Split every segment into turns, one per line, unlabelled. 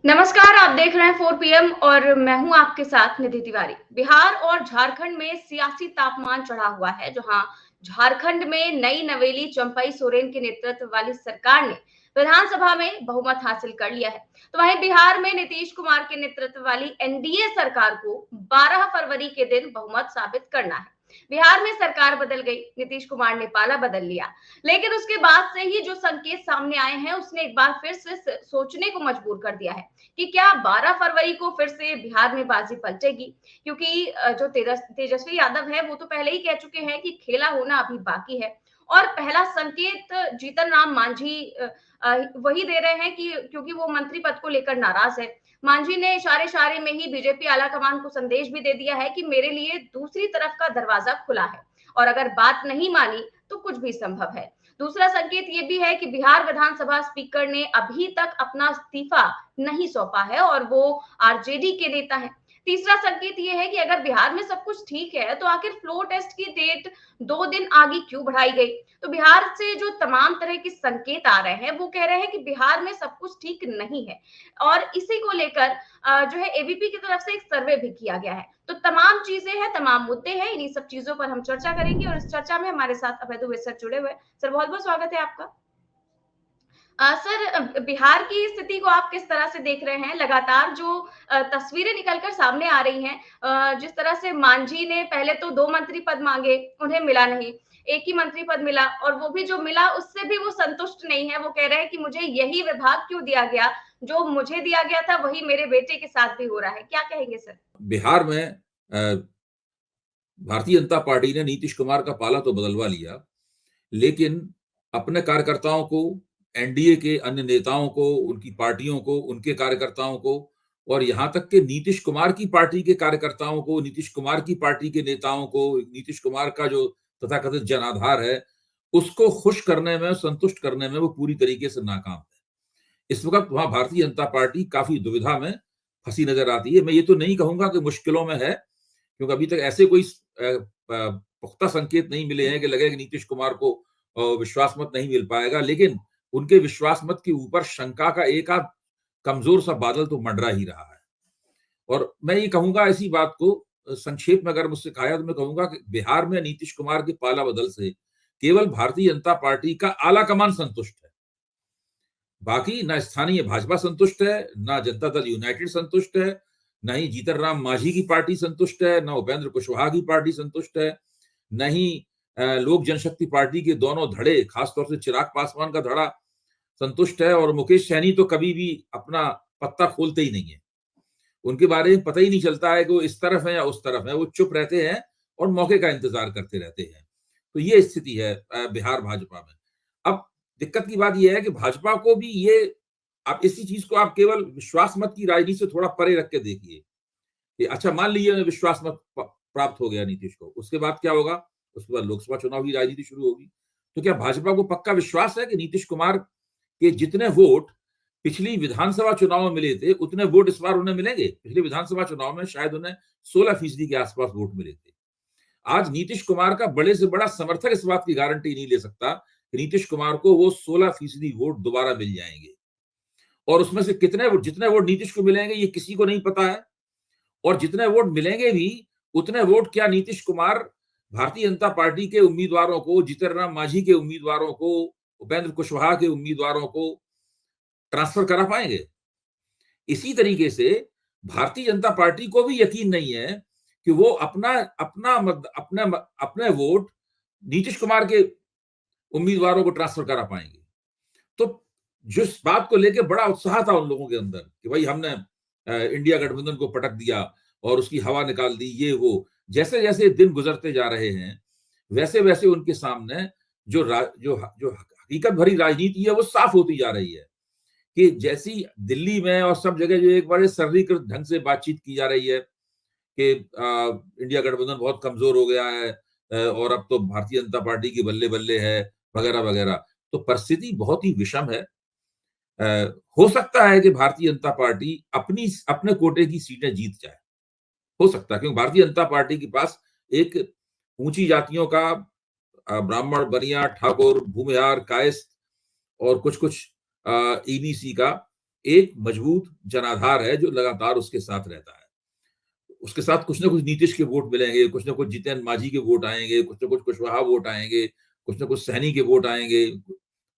नमस्कार, आप देख रहे हैं 4 पीएम और मैं हूं आपके साथ निधि तिवारी। बिहार और झारखंड में सियासी तापमान चढ़ा हुआ है, जहां झारखंड में नई नवेली चंपई सोरेन के नेतृत्व वाली सरकार ने विधानसभा में बहुमत हासिल कर लिया है। तो वहीं बिहार में नीतीश कुमार के नेतृत्व वाली एनडीए सरकार को 12 फरवरी के दिन बहुमत साबित करना है। बिहार में सरकार बदल गई, नीतीश कुमार ने पाला बदल लिया, लेकिन उसके बाद से ही जो संकेत सामने आए हैं, उसने एक बार फिर से सोचने को मजबूर कर दिया है कि क्या 12 फरवरी को फिर से बिहार में बाजी पलटेगी। क्योंकि जो तेजस्वी यादव है वो तो पहले ही कह चुके हैं कि खेला होना अभी बाकी है। और पहला संकेत जीतन राम मांझी वही दे रहे हैं कि क्योंकि वो मंत्री पद को लेकर नाराज है। मांझी ने इशारे इशारे में ही बीजेपी आलाकमान को संदेश भी दे दिया है कि मेरे लिए दूसरी तरफ का दरवाजा खुला है और अगर बात नहीं मानी तो कुछ भी संभव है। दूसरा संकेत ये भी है कि बिहार विधानसभा स्पीकर ने अभी तक अपना इस्तीफा नहीं सौंपा है और वो आरजेडी के नेता है। तीसरा संकेत ये है कि अगर बिहार में सब कुछ ठीक है तो आखिर फ्लोर टेस्ट की डेट 2 दिन आगे क्यों बढ़ाई गई। तो बिहार से जो तमाम तरह के संकेत आ रहे हैं वो कह रहे हैं कि बिहार में सब कुछ ठीक नहीं है और इसी को लेकर जो है एबीपी की तरफ से एक सर्वे भी किया गया है। तो तमाम चीजें हैं, तमाम मुद्दे हैं, इन्हीं सब चीजों पर हम चर्चा करेंगे और इस चर्चा में हमारे साथ अभय दुबे सर जुड़े हुए हैं। सर बहुत बहुत स्वागत है आपका। सर बिहार की स्थिति को आप किस तरह से देख रहे हैं? लगातार जो तस्वीरें निकल कर सामने आ रही हैं, जिस तरह से मांझी ने पहले तो 2 मंत्री पद माँगे, उन्हें मिला नहीं। एक ही मंत्री पद मिला और वो भी जो मिला उससे भी वो संतुष्ट नहीं है। वो कह रहे हैं कि मुझे यही विभाग क्यों दिया गया? जो मुझे दिया गया था वही मेरे बेटे के साथ भी हो रहा है। क्या कहेंगे सर?
बिहार में भारतीय जनता पार्टी ने नीतीश कुमार का पाला तो बदलवा लिया, लेकिन अपने कार्यकर्ताओं को, एनडीए के अन्य नेताओं को, उनकी पार्टियों को, उनके कार्यकर्ताओं को और यहाँ तक कि नीतीश कुमार की पार्टी के कार्यकर्ताओं को, नीतीश कुमार की पार्टी के नेताओं को, नीतीश कुमार का जो तथाकथित जनाधार है, उसको खुश करने में, संतुष्ट करने में वो पूरी तरीके से नाकाम है। इस वक़्त वहाँ भारतीय जनता पार्टी काफ़ी दुविधा में फँसी नज़र आती है। मैं ये तो नहीं कहूँगा कि मुश्किलों में है, क्योंकि अभी तक ऐसे कोई पुख्ता संकेत नहीं मिले हैं कि लगे कि नीतीश कुमार को विश्वास मत नहीं मिल पाएगा, लेकिन उनके विश्वास मत के ऊपर शंका का एक आध कमजोर सा बादल तो मंडरा ही रहा है। और मैं ये कहूंगा इसी बात को संक्षेप में अगर मुझसे कहा तो मैं कहूंगा कि बिहार में नीतीश कुमार के पाला बदल से केवल भारतीय जनता पार्टी का आला कमान संतुष्ट है। बाकी ना स्थानीय भाजपा संतुष्ट है, ना जनता दल यूनाइटेड संतुष्ट है, न ही जीतन राम मांझी की पार्टी संतुष्ट है, न उपेंद्र कुशवाहा की पार्टी संतुष्ट है, न ही लोक जनशक्ति पार्टी के दोनों धड़े, खासतौर से चिराग पासवान का धड़ा संतुष्ट है। और मुकेश सहनी तो कभी भी अपना पत्ता खोलते ही नहीं है। उनके बारे में पता ही नहीं चलता है कि वो इस तरफ है या उस तरफ है। वो चुप रहते हैं और मौके का इंतजार करते रहते हैं। तो ये स्थिति है बिहार भाजपा में। अब दिक्कत की बात यह है कि भाजपा को भी ये, आप इसी चीज को आप केवल विश्वास मत की राजनीति से थोड़ा परे रख के देखिए कि अच्छा मान लीजिए विश्वास मत प्राप्त हो गया नीतीश को, उसके बाद क्या होगा? उसके बाद लोकसभा चुनाव की राजनीति शुरू होगी। तो क्या भाजपा को पक्का विश्वास है कि नीतीश कुमार के जितने वोट पिछली विधानसभा चुनाव में मिले थे उतने वोट इस बार उन्हें मिलेंगे? पिछले विधानसभा चुनाव में शायद उन्हें 16% के आसपास वोट मिले थे। आज नीतीश कुमार का बड़े से बड़ा समर्थक इस बात की गारंटी नहीं ले सकता कि नीतीश कुमार को वो 16% वोट दोबारा मिल जाएंगे। और उसमें से कितने वोट, जितने वोट नीतीश को मिलेंगे ये किसी को नहीं पता है। और जितने वोट मिलेंगे भी, उतने वोट क्या नीतीश कुमार भारतीय जनता पार्टी के उम्मीदवारों को, जीतन राम मांझी के उम्मीदवारों को, उपेंद्र कुशवाहा के उम्मीदवारों को ट्रांसफर करा पाएंगे? इसी तरीके से भारतीय जनता पार्टी को भी यकीन नहीं है कि वो अपना अपना अपने अपने वोट नीतीश कुमार के उम्मीदवारों को ट्रांसफर करा पाएंगे। तो जिस बात को लेकर बड़ा उत्साह था उन लोगों के अंदर कि भाई हमने इंडिया गठबंधन को पटक दिया और उसकी हवा निकाल दी, ये वो, जैसे जैसे दिन गुजरते जा रहे हैं वैसे वैसे उनके सामने जो हकीकत भरी राजनीति है वो साफ होती जा रही है कि जैसी दिल्ली में और सब जगह जो एक बड़े सरलीकृत ढंग से बातचीत की जा रही है कि इंडिया गठबंधन बहुत कमजोर हो गया है और अब तो भारतीय जनता पार्टी की बल्ले बल्ले है वगैरह वगैरह। तो परिस्थिति बहुत ही विषम है। हो सकता है कि भारतीय जनता पार्टी अपने कोटे की सीटें जीत जाए, हो सकता है, क्योंकि भारतीय जनता पार्टी के पास एक ऊंची जातियों का ब्राह्मण, बनिया, ठाकुर, भूमिहार, कायस्थ और कुछ कुछ ईबीसी का एक मजबूत जनाधार है जो लगातार उसके साथ रहता है। उसके साथ कुछ ना कुछ नीतीश के वोट मिलेंगे, कुछ ना कुछ जितन मांझी के वोट आएंगे, कुछ ना कुछ कुशवाहा वोट आएंगे, कुछ ना कुछ सहनी के वोट आएंगे,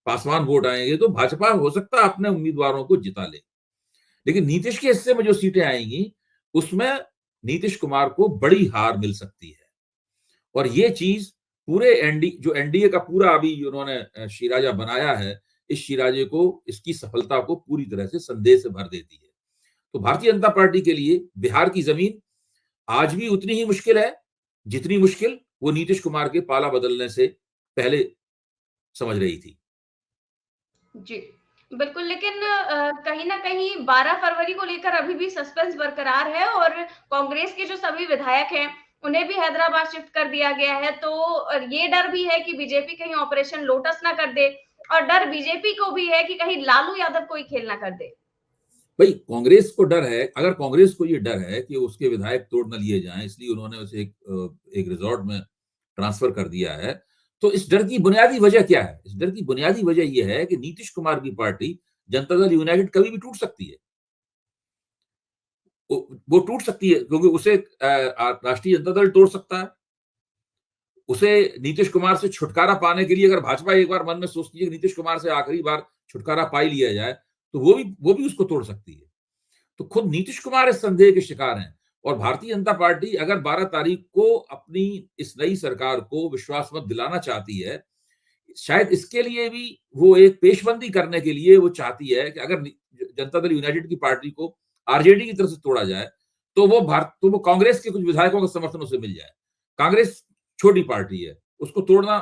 पासवान वोट आएंगे, तो भाजपा हो सकता है अपने उम्मीदवारों को जिता ले। लेकिन नीतीश के हिस्से में जो सीटें आएंगी उसमें नीतीश कुमार को बड़ी हार मिल सकती है। और ये चीज पूरे जो एनडीए का पूरा अभी उन्होंने शिराजा बनाया है, इस शिराजे को, इसकी सफलता को पूरी तरह से संदेह से भर देती है। तो भारतीय जनता पार्टी के लिए बिहार की जमीन आज भी उतनी ही मुश्किल है जितनी मुश्किल वो नीतीश कुमार के पाला बदलने से पहले समझ रही थी।
जी, बिल्कुल। लेकिन कहीं न कहीं 12 फरवरी को लेकर अभी भी सस्पेंस बरकरार है और कांग्रेस के जो सभी विधायक हैं, उन्हें भी हैदराबाद शिफ्ट कर दिया गया है। तो ये डर भी है कि बीजेपी कहीं ऑपरेशन लोटस ना कर दे, और डर बीजेपी को भी है कि कहीं लालू यादव कोई खेल ना कर दे।
भाई कांग्रेस को डर है, अगर कांग्रेस को ये डर है कि उसके विधायक तोड़ न लिए जाएं, इसलिए उन्होंने उसे एक रिजॉर्ट में ट्रांसफर कर दिया है। तो इस डर की बुनियादी वजह क्या है? इस डर की बुनियादी वजह यह है कि नीतीश कुमार की पार्टी जनता दल यूनाइटेड कभी भी टूट सकती है। वो टूट सकती है क्योंकि उसे राष्ट्रीय जनता दल तोड़ सकता है। उसे नीतीश कुमार से छुटकारा पाने के लिए अगर भाजपा एक बार मन में सोचती है कि नीतीश कुमार से आखिरी बार छुटकारा पा ही लिया जाए, तो वो भी उसको तोड़ सकती है। तो खुद नीतीश कुमार इस संदेह के शिकार हैं। और भारतीय जनता पार्टी अगर 12 तारीख को अपनी इस नई सरकार को विश्वास मत दिलाना चाहती है, शायद इसके लिए भी वो एक पेशबंदी करने के लिए वो चाहती है कि अगर जनता दल यूनाइटेड की पार्टी को आरजेडी की तरफ से तोड़ा जाए, तो वो कांग्रेस के कुछ विधायकों के समर्थन उसे मिल जाए। कांग्रेस छोटी पार्टी है, उसको तोड़ना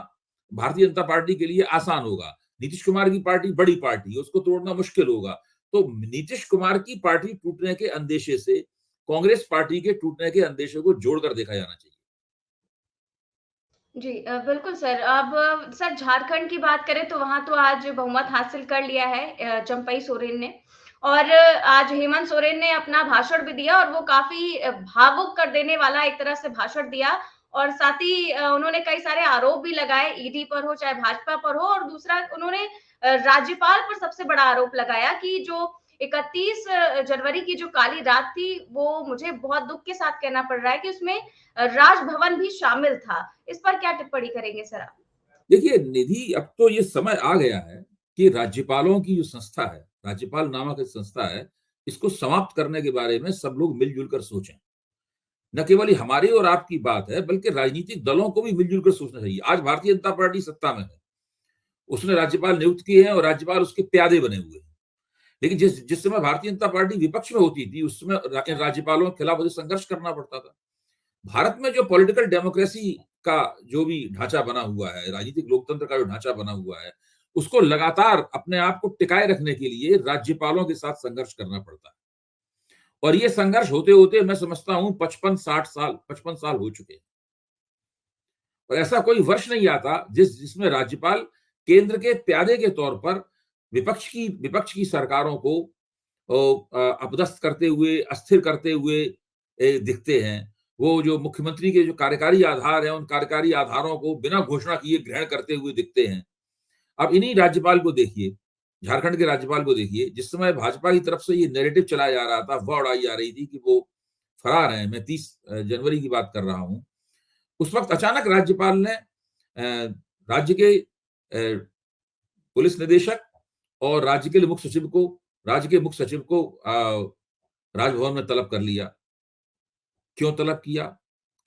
भारतीय जनता पार्टी के लिए आसान होगा। नीतीश कुमार की पार्टी बड़ी पार्टी है, उसको तोड़ना मुश्किल होगा। तो नीतीश कुमार की पार्टी टूटने के अंदेशे से कांग्रेस पार्टी के टूटने के अंदेशे को जोड़कर देखा जाना चाहिए।
जी, बिल्कुल सर। अब सर, झारखंड की बात करें तो वहाँ तो आज बहुमत हासिल कर लिया है चंपई सोरेन ने, और आज हेमंत सोरेन ने अपना भाषण भी दिया, और वो काफ़ी भावुक कर देने वाला एक तरह से भाषण दिया। और साथ ही उन्होंने कई सारे आरोप भी लगाए, ईडी पर हो चाहे भाजपा पर हो। और दूसरा, उन्होंने राज्यपाल पर सबसे बड़ा आरोप लगाया कि जो 31 जनवरी की जो काली रात थी, वो मुझे बहुत दुःख के साथ कहना पड़ रहा है कि उसमें राजभवन भी शामिल था। इस पर क्या टिप्पणी करेंगे सर आप?
देखिए निधि, अब तो ये समय आ गया है कि राज्यपालों की जो संस्था है, राज्यपाल नामक एक संस्था है, इसको समाप्त करने के बारे में सब लोग मिलजुल कर सोचें। न केवल ये हमारी और आपकी बात है, बल्कि राजनीतिक दलों को भी मिलजुल कर सोचना चाहिए। आज भारतीय जनता पार्टी सत्ता में है, उसने राज्यपाल नियुक्त किए हैं और राज्यपाल उसके प्यादे बने हुए हैं। लेकिन जिस जिस समय भारतीय जनता पार्टी विपक्ष में होती थी, उस समय राज्यपालों के खिलाफ उसे संघर्ष करना पड़ता था। भारत में जो पॉलिटिकल डेमोक्रेसी का जो भी ढांचा बना हुआ है, राजनीतिक लोकतंत्र का जो ढांचा बना हुआ है, उसको लगातार अपने आप को टिकाए रखने के लिए राज्यपालों के साथ संघर्ष करना पड़ता है। और ये संघर्ष होते होते मैं समझता हूं 55 साल हो चुके हैं। और ऐसा कोई वर्ष नहीं आता जिसमें राज्यपाल केंद्र के प्यादे के तौर पर विपक्ष की सरकारों को अपदस्थ करते हुए, अस्थिर करते हुए दिखते हैं। वो जो मुख्यमंत्री के जो कार्यकारी आधार हैं, उन कार्यकारी आधारों को बिना घोषणा किए ग्रहण करते हुए दिखते हैं। अब इन्हीं राज्यपाल को देखिए, झारखंड के राज्यपाल को देखिए, जिस समय भाजपा की तरफ से ये नैरेटिव चलाया जा रहा था, अफवाह उड़ाई जा रही थी कि वो फरार हैं, मैं 30 जनवरी की बात कर रहा हूं, उस वक्त अचानक राज्यपाल ने राज्य के पुलिस निदेशक और राज्य के मुख्य सचिव को राजभवन में तलब कर लिया। क्यों तलब किया?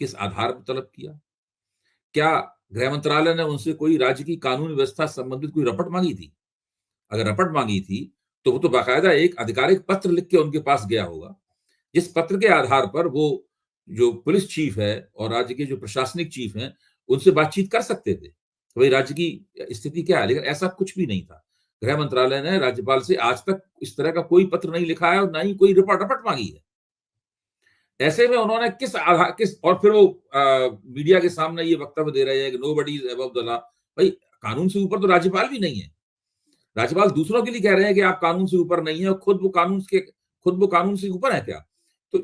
किस आधार पर तलब किया? क्या गृह मंत्रालय ने उनसे कोई राज्य की कानून व्यवस्था संबंधित कोई रपट मांगी थी? अगर रपट मांगी थी, तो वो तो बाकायदा एक आधिकारिक पत्र लिख के उनके पास गया होगा, जिस पत्र के आधार पर वो जो पुलिस चीफ है और राज्य के जो प्रशासनिक चीफ हैं, उनसे बातचीत कर सकते थे। तो भाई राज्य की स्थिति क्या है? लेकिन ऐसा कुछ भी नहीं था। गृह मंत्रालय ने राज्यपाल से आज तक इस तरह का कोई पत्र नहीं लिखा है और ना ही कोई रपट मांगी है। ऐसे में उन्होंने किस और फिर वो मीडिया के सामने ये वक्तव्य दे रहे हैं कि nobody is above the law. भाई कानून से ऊपर तो राज्यपाल भी नहीं है। राज्यपाल दूसरों के लिए कह रहे हैं कि आप कानून से ऊपर नहीं है, और खुद वो कानून से ऊपर है क्या? तो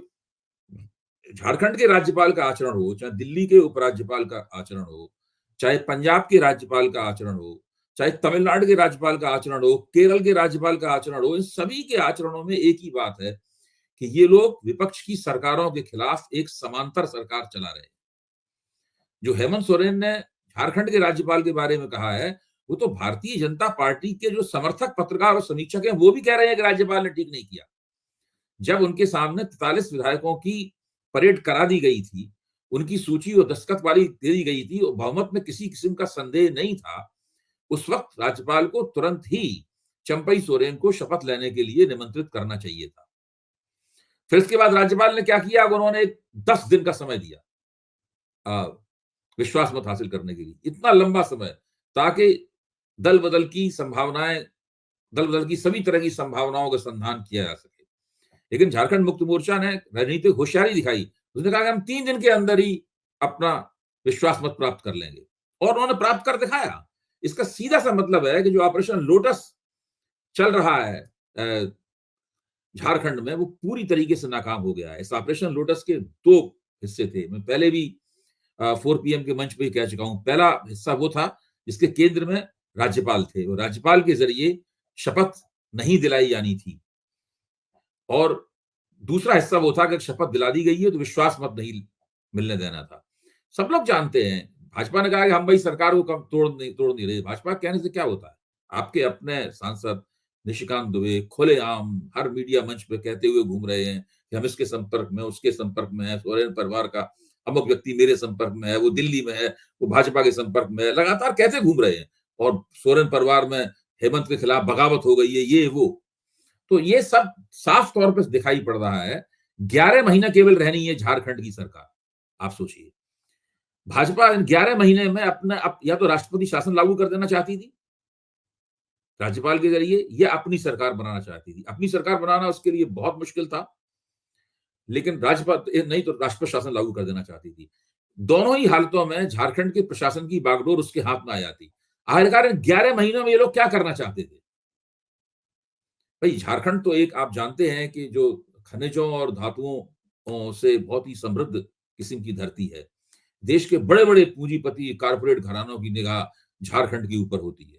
झारखंड के राज्यपाल का आचरण हो, चाहे दिल्ली के उपराज्यपाल का आचरण हो, चाहे पंजाब के राज्यपाल का आचरण हो, चाहे तमिलनाडु के राज्यपाल का आचरण हो, केरल के राज्यपाल का आचरण हो, इन सभी के आचरणों में एक ही बात है कि ये लोग विपक्ष की सरकारों के खिलाफ एक समांतर सरकार चला रहे हैं। जो हेमंत सोरेन ने झारखंड के राज्यपाल के बारे में कहा है, वो तो भारतीय जनता पार्टी के जो समर्थक पत्रकार और समीक्षक हैं वो भी कह रहे हैं कि राज्यपाल ने ठीक नहीं किया। जब उनके सामने 43 विधायकों की परेड करा दी गई थी, उनकी सूची और दस्तखत वाली दे दी गई थी और बहुमत में किसी किस्म का संदेह नहीं था, उस वक्त राज्यपाल को तुरंत ही चंपई सोरेन को शपथ लेने के लिए निमंत्रित करना चाहिए था। फिर इसके बाद राज्यपाल ने क्या किया, उन्होंने 10 दिन का समय दिया विश्वास मत हासिल करने के लिए। इतना लंबा समय ताकि दल बदल की सभी तरह की संभावनाओं का संधान किया जा सके। लेकिन झारखंड मुक्ति मोर्चा ने राजनीतिक होशियारी दिखाई। उसने कहा कि हम 3 दिन के अंदर ही अपना विश्वास मत प्राप्त कर लेंगे, और उन्होंने प्राप्त कर दिखाया। इसका सीधा सा मतलब है कि जो ऑपरेशन लोटस चल रहा है झारखंड में, वो पूरी तरीके से नाकाम हो गया है। इस ऑपरेशन लोटस के 2 हिस्से थे। मैं पहले भी 4 PM के मंच पे कह चुका हूं। पहला हिस्सा वो था जिसके केंद्र में राज्यपाल थे, और राज्यपाल के जरिए शपथ नहीं दिलाई जानी थी, और दूसरा हिस्सा वो था कि शपथ दिला दी गई है तो विश्वास मत नहीं मिलने देना था। सब लोग जानते हैं, भाजपा ने कहा कि हम भाई सरकार को कम तोड़ नहीं रहे। भाजपा कहने से क्या होता है? आपके अपने सांसद निशिकांत दुबे खुलेआम हर मीडिया मंच पे कहते हुए घूम रहे हैं कि हम इसके संपर्क में, उसके संपर्क में है, सोरेन परिवार का अमुक व्यक्ति मेरे संपर्क में है, वो दिल्ली में है, वो भाजपा के संपर्क में है, लगातार कहते घूम रहे हैं। और सोरेन परिवार में हेमंत के खिलाफ बगावत हो गई है, ये वो। तो ये सब साफ तौर पर दिखाई पड़ रहा है। 11 महीना केवल रहनी है झारखंड की सरकार। आप सोचिए, भाजपा 11 महीने में अपना या तो राष्ट्रपति शासन लागू कर देना चाहती थी राज्यपाल के जरिए, या अपनी सरकार बनाना चाहती थी। अपनी सरकार बनाना उसके लिए बहुत मुश्किल था, लेकिन राज्यपाल नहीं तो राष्ट्रपति शासन लागू कर देना चाहती थी। दोनों ही हालतों में झारखंड के प्रशासन की बागडोर उसके हाथ में आ जाती। आखिरकार 11 महीनों में ये लोग क्या करना चाहते थे? भाई झारखंड तो एक, आप जानते हैं कि जो खनिजों और धातुओं से बहुत ही समृद्ध किस्म की धरती है। देश के बड़े बड़े पूंजीपति कारपोरेट घरानों की निगाह झारखंड के ऊपर होती है,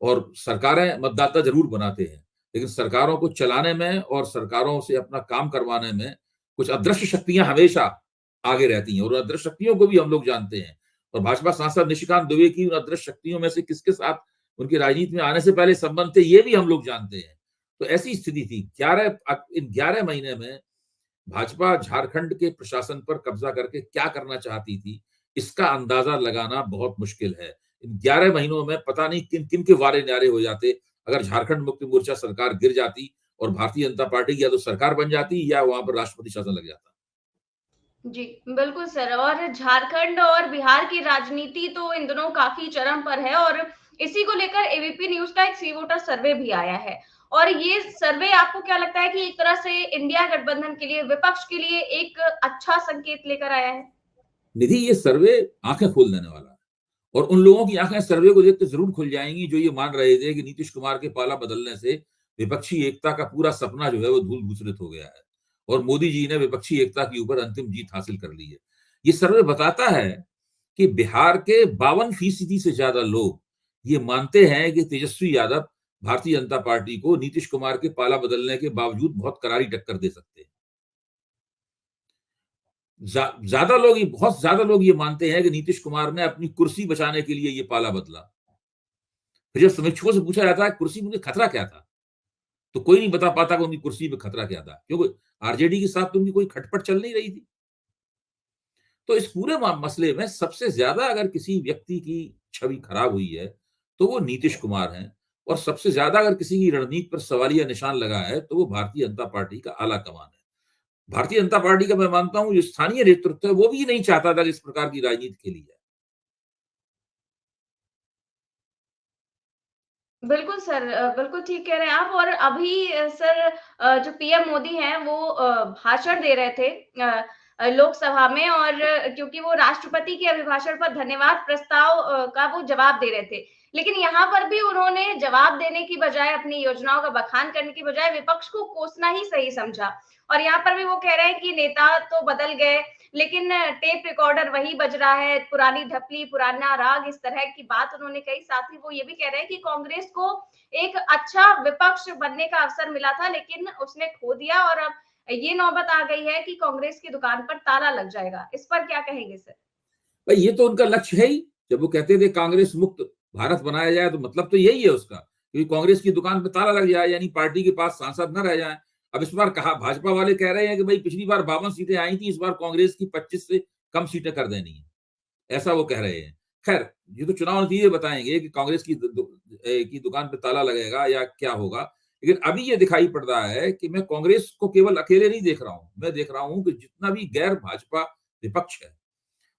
और सरकारें मतदाता जरूर बनाते हैं, लेकिन सरकारों को चलाने में और सरकारों से अपना काम करवाने में कुछ अदृश्य शक्तियां हमेशा आगे रहती हैं, और अदृश्य शक्तियों को भी हम लोग जानते हैं। और भाजपा सांसद निशिकांत दुबे की उन अदृश्य शक्तियों में से किसके साथ उनके राजनीति में आने से पहले संबंध थे, ये भी हम लोग जानते हैं। तो ऐसी स्थिति थी। इन 11 महीने में भाजपा झारखंड के प्रशासन पर कब्जा करके क्या करना चाहती थी, इसका अंदाजा लगाना बहुत मुश्किल है। इन 11 महीनों में पता नहीं किन किन के वारे न्यारे हो जाते अगर झारखंड मुक्ति मोर्चा सरकार गिर जाती और भारतीय जनता पार्टी की या तो सरकार बन जाती या वहां पर राष्ट्रपति शासन लग जाता।
जी, बिल्कुल सर। और झारखंड और बिहार की राजनीति तो इन दिनों काफ़ी चरम पर है, और इसी को लेकर एबीपी न्यूज़ का एक सी वोटर सर्वे भी आया है। और ये सर्वे आपको क्या लगता है कि एक तरह से इंडिया गठबंधन के लिए, विपक्ष के लिए एक अच्छा संकेत लेकर आया है?
निधि, ये सर्वे आंखें खोल देने वाला है, और उन लोगों की आंखें सर्वे को देख के जरूर खुल जाएंगी जो ये मान रहे थे कि नीतीश कुमार के पाला बदलने से विपक्षी एकता का पूरा सपना जो है वो धूल भूसरित हो गया है, और मोदी जी ने विपक्षी एकता के ऊपर अंतिम जीत हासिल कर ली है। ये सर्वे बताता है कि बिहार के 52% से ज्यादा लोग ये मानते हैं कि तेजस्वी यादव भारतीय जनता पार्टी को नीतीश कुमार के पाला बदलने के बावजूद बहुत करारी टक्कर दे सकते हैं। बहुत ज्यादा लोग ये मानते हैं कि नीतीश कुमार ने अपनी कुर्सी बचाने के लिए ये पाला बदला। फिर जब समीक्षकों से पूछा जाता है कुर्सी में खतरा क्या था, तो कोई नहीं बता पाता कि उनकी कुर्सी में खतरा क्या था, क्योंकि आरजेडी के साथ तो उनकी कोई खटपट चल नहीं रही थी। तो इस पूरे मसले में सबसे ज्यादा अगर किसी व्यक्ति की छवि खराब हुई है तो वो नीतीश कुमार हैं, और सबसे ज्यादा अगर किसी की रणनीति पर सवालिया निशान लगा है तो वो भारतीय जनता पार्टी का आला कमान है। भारतीय जनता पार्टी का मैं मानता हूं जो स्थानीय नेतृत्व है वो भी नहीं चाहता था कि इस प्रकार की राजनीति खेली जाए।
बिल्कुल सर, बिल्कुल ठीक कह रहे हैं आप। और अभी सर, जो पीएम मोदी हैं वो भाषण दे रहे थे लोकसभा में, और क्योंकि वो राष्ट्रपति के अभिभाषण पर धन्यवाद प्रस्ताव का वो जवाब दे रहे थे। लेकिन यहाँ पर भी उन्होंने जवाब देने की बजाय, अपनी योजनाओं का बखान करने की बजाय विपक्ष को कोसना ही सही समझा। और यहाँ पर भी वो कह रहे हैं कि नेता तो बदल गए, लेकिन टेप रिकॉर्डर वही बज रहा है, पुरानी ढपली, पुराना राग, इस तरह की बात उन्होंने कही। साथ ही वो ये भी कह रहे हैं कि कांग्रेस को एक अच्छा विपक्ष बनने का अवसर मिला था, लेकिन उसने खो दिया और अब ये नौबत आ गई है कि कांग्रेस की दुकान पर ताला लग जाएगा। इस पर क्या कहेंगे सर?
भाई ये तो उनका लक्ष्य है ही। जब वो कहते थे कांग्रेस मुक्त भारत बनाया जाए, तो मतलब तो यही है उसका, क्योंकि कांग्रेस की दुकान पे ताला लग जाए, यानी पार्टी के पास सांसद न रह जाए। अब इस बार कहा, भाजपा वाले कह रहे हैं कि भाई पिछली बार 52 सीटें आई थी, इस बार कांग्रेस की 25 से कम सीटें कर देनी है, ऐसा वो कह रहे हैं। खैर, ये तो चुनाव नतीजे बताएंगे कि कांग्रेस की दुकान पे ताला लगेगा या क्या होगा। लेकिन अभी ये दिखाई पड़ रहा है कि मैं कांग्रेस को केवल अकेले नहीं देख रहा हूं, मैं देख रहा हूं कि जितना भी गैर भाजपा विपक्ष है,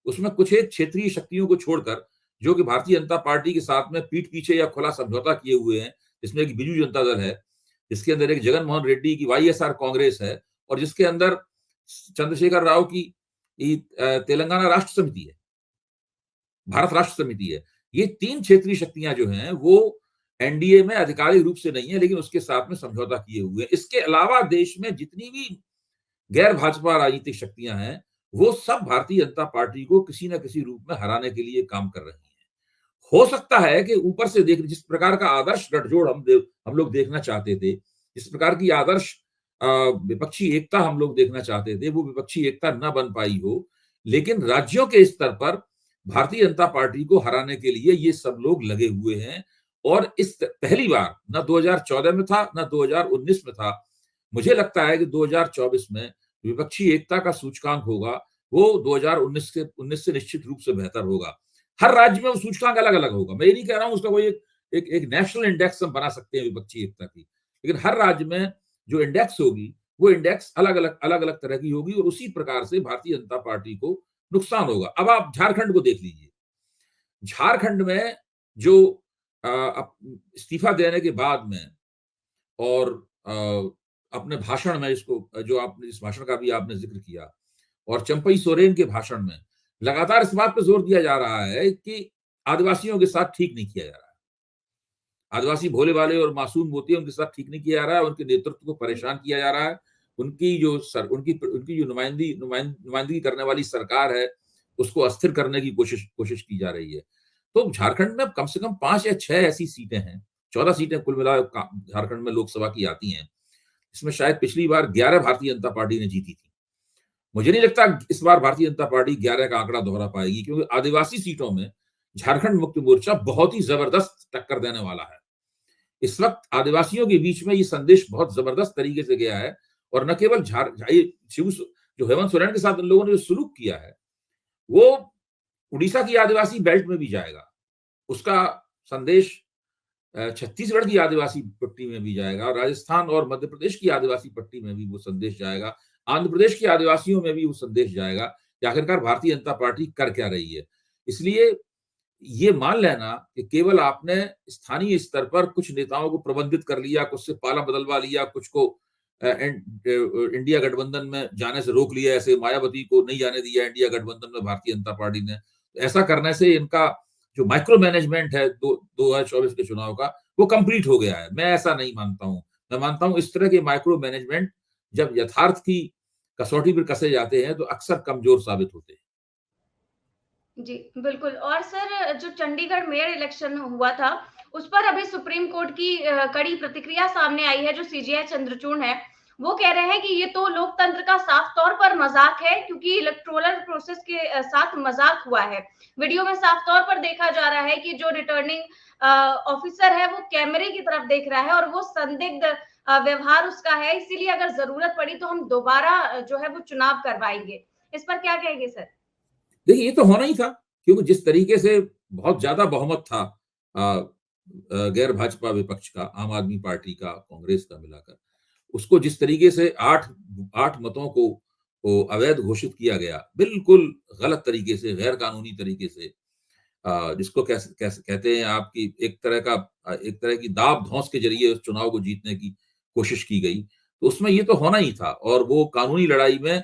उसमें कुछ एक क्षेत्रीय शक्तियों को छोड़कर, जो कि भारतीय जनता पार्टी के साथ में पीठ पीछे या खुला समझौता किए हुए हैं, जिसमें एक बीजू जनता दल है, जिसके अंदर एक जगन मोहन रेड्डी की वाईएसआर कांग्रेस है, और जिसके अंदर चंद्रशेखर राव की तेलंगाना राष्ट्र समिति है, भारत राष्ट्र समिति है। ये 3 क्षेत्रीय शक्तियां जो हैं वो एनडीए में आधिकारिक रूप से नहीं है, लेकिन उसके साथ में समझौता किए हुए हैं। इसके अलावा देश में जितनी भी गैर भाजपा राजनीतिक शक्तियां हैं, वो सब भारतीय जनता पार्टी को किसी न किसी रूप में हराने के लिए काम कर रही हैं। हो सकता है कि ऊपर से देख, जिस प्रकार का आदर्श गठजोड़ हम लोग देखना चाहते थे, जिस प्रकार की आदर्श विपक्षी एकता हम लोग देखना चाहते थे, वो विपक्षी एकता न बन पाई हो। लेकिन राज्यों के स्तर पर भारतीय जनता पार्टी को हराने के लिए ये सब लोग लगे हुए हैं, और इस पहली बार न 2014 में था, न 2019 में था। मुझे लगता है कि 2024 में विपक्षी एकता का सूचकांक होगा, वो 2019 से निश्चित रूप से बेहतर होगा। हर राज्य में वो सूचकांक अलग अलग होगा। मैं ये नहीं कह रहा हूं उसका कोई एक नेशनल इंडेक्स हम बना सकते हैं विपक्षी एकता की, लेकिन हर राज्य में जो इंडेक्स होगी, वो इंडेक्स अलग अलग तरह की होगी, और उसी प्रकार से भारतीय जनता पार्टी को नुकसान होगा। अब आप झारखंड को देख लीजिए। झारखंड में जो इस्तीफा देने के बाद में, और अपने भाषण में, इसको जो आपने इस भाषण का भी आपने जिक्र किया, और चंपई सोरेन के भाषण में लगातार इस बात पर जोर दिया जा रहा है कि आदिवासियों के साथ ठीक नहीं किया जा रहा है। आदिवासी भोले भाले और मासूम होते हैं, उनके साथ ठीक नहीं किया जा रहा है, उनके नेतृत्व को परेशान किया जा रहा है। उनकी जो नुमाइंदगी करने वाली सरकार है, उसको अस्थिर करने की कोशिश की जा रही है। तो झारखंड में कम से कम 5 या 6 ऐसी सीटें हैं, 14 सीटें कुल मिलाकर झारखंड में लोकसभा की आती हैं, इसमें शायद पिछली बार 11 भारतीय जनता पार्टी ने जीती थी। मुझे नहीं लगता इस बार भारतीय जनता पार्टी 11 का आंकड़ा दोहरा पाएगी, क्योंकि आदिवासी सीटों में झारखंड मुक्ति मोर्चा बहुत ही जबरदस्त टक्कर देने वाला है। इस वक्त आदिवासियों के बीच में ये संदेश बहुत जबरदस्त तरीके से गया है, और न केवल जो हेमंत सोरेन के साथ इन लोगों ने जो सुलूक किया है, वो उड़ीसा की आदिवासी बेल्ट में भी जाएगा। उसका संदेश छत्तीसगढ़ की आदिवासी पट्टी में भी जाएगा, राजस्थान और मध्य प्रदेश की आदिवासी पट्टी में भी वो संदेश जाएगा, आंध्र प्रदेश के आदिवासियों में भी वो संदेश जाएगा कि आखिरकार भारतीय जनता पार्टी कर क्या रही है। इसलिए ये मान लेना कि केवल आपने स्थानीय स्तर पर कुछ नेताओं को प्रबंधित कर लिया, कुछ से पाला बदलवा लिया, कुछ को इंडिया गठबंधन में जाने से रोक लिया, ऐसे मायावती को नहीं जाने दिया इंडिया गठबंधन में भारतीय जनता पार्टी ने, तो ऐसा करने से इनका जो माइक्रो मैनेजमेंट है 2024 के चुनाव का, वो कंप्लीट हो गया है। मैं ऐसा नहीं मानता हूं। मैं मानता हूं इस तरह के माइक्रो मैनेजमेंट जब यथार्थ की कसौटी पर कसे जाते हैं तो अक्सर कमजोर साबित होते हैं।
जी, बिल्कुल। और सर, जो चंडीगढ़ मेयर इलेक्शन हुआ था, उस पर अभी सुप्रीम कोर्ट की कड़ी प्रतिक्रिया सामने आई है। जो सीजेआई चंद्रचूड़ है, वो कह रहे हैं कि ये तो लोकतंत्र का साफ तौर पर मजाक है, क्योंकि इलेक्टोरल प्रोसेस के साथ मजाक हुआ है। वीडियो में साफ तौर पर देखा जा रहा है कि जो रिटर्निंग ऑफिसर है, वो कैमरे की तरफ देख रहा है, और वो संदिग्ध व्यवहार उसका है। इसीलिए अगर जरूरत पड़ी तो हम दोबारा जो है वो चुनाव करवाएंगे। इस पर क्या कहेंगे सर?
देखिए, ये तो होना ही था, क्योंकि जिस तरीके से बहुत ज्यादा बहुमत था गैर भाजपा विपक्ष का, आम आदमी पार्टी का, कांग्रेस का मिलाकर, उसको जिस तरीके से 8 मतों को अवैध घोषित किया गया, बिल्कुल गलत तरीके से, गैर कानूनी तरीके से, जिसको कैसे कैसे कहते हैं आपकी एक तरह की दाब धौंस के जरिए उस चुनाव को जीतने की कोशिश की गई, तो उसमें ये तो होना ही था। और वो कानूनी लड़ाई में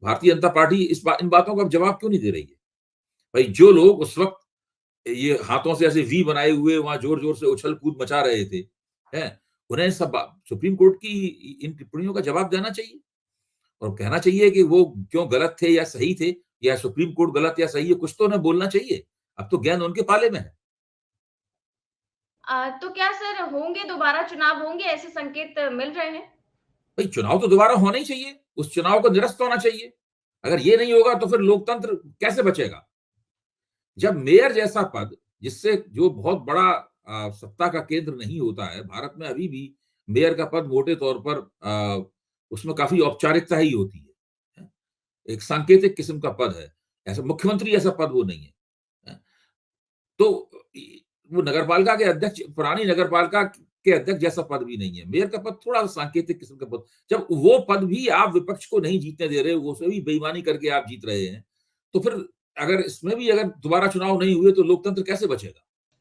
भारतीय जनता पार्टी इन बातों का जवाब क्यों नहीं दे रही है? भाई, जो लोग उस वक्त ये हाथों से ऐसे वी बनाए हुए वहां जोर जोर से उछल कूद मचा रहे थे, हैं, उन्हें सब सुप्रीम कोर्ट की इन टिप्पणियों का जवाब देना चाहिए। और कहना चाहिए कि वो क्यों गलत थे या सही थे, या सुप्रीम कोर्ट गलत या सही है, कुछ तो उन्हें बोलना चाहिए। अब तो गेंद उनके पाले में है।
तो क्या सर होंगे, दोबारा चुनाव होंगे, ऐसे संकेत मिल रहे हैं?
भाई चुनाव तो दोबारा होना ही चाहिए, उस चुनाव को निरस्त होना चाहिए। अगर ये नहीं होगा तो फिर लोकतंत्र कैसे बचेगा? जब मेयर जैसा पद, जिससे जो बहुत बड़ा सत्ता का केंद्र नहीं होता है, भारत में अभी भी मेयर का पद मोटे तौर पर उसमें काफी औपचारिकता ही होती है, एक सांकेतिक किस्म का पद है, ऐसा मुख्यमंत्री ऐसा पद वो नहीं है। तो वो नगरपालिका के अध्यक्ष, पुरानी नगरपालिका के अध्यक्ष जैसा पद भी नहीं है। मेयर का पद थोड़ा सांकेतिक किस्म का पद, जब वो पद भी आप विपक्ष को नहीं जीतने दे रहे, वो भी बेईमानी करके आप जीत रहे हैं, तो फिर अगर इसमें भी अगर दोबारा चुनाव नहीं हुए तो लोकतंत्र कैसे बचेगा?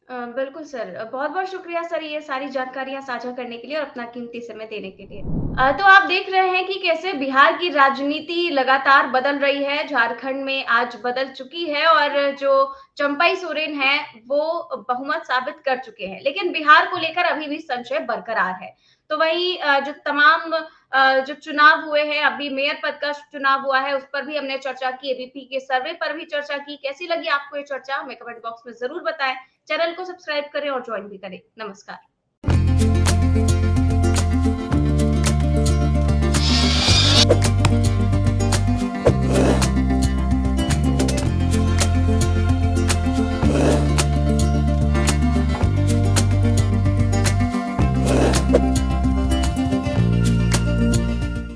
बिल्कुल सर। बहुत-बहुत शुक्रिया सर ये सारी जानकारियाँ साझा करने के लिए और अपना कीमती समय देने के लिए। तो आप देख रहे हैं कि कैसे बिहार की राजनीति लगातार बदल रही है, झारखंड में आज बदल चुकी है और जो चंपई सोरेन हैं, वो बहुमत साबित कर चुके हैं। लेकिन बिहार को लेकर अभी भी संशय बरकरार है। तो वहीं जो तमाम जो चुनाव हुए हैं, अभी मेयर पद का चुनाव हुआ है, उस पर भी हमने चर्चा की, एबीपी के सर्वे पर भी चर्चा की। कैसी लगी आपको ये चर्चा? हमें कमेंट बॉक्स में ज़रूर बताएँ। चैनल को सब्सक्राइब करें और ज्वाइन भी करें। नमस्कार।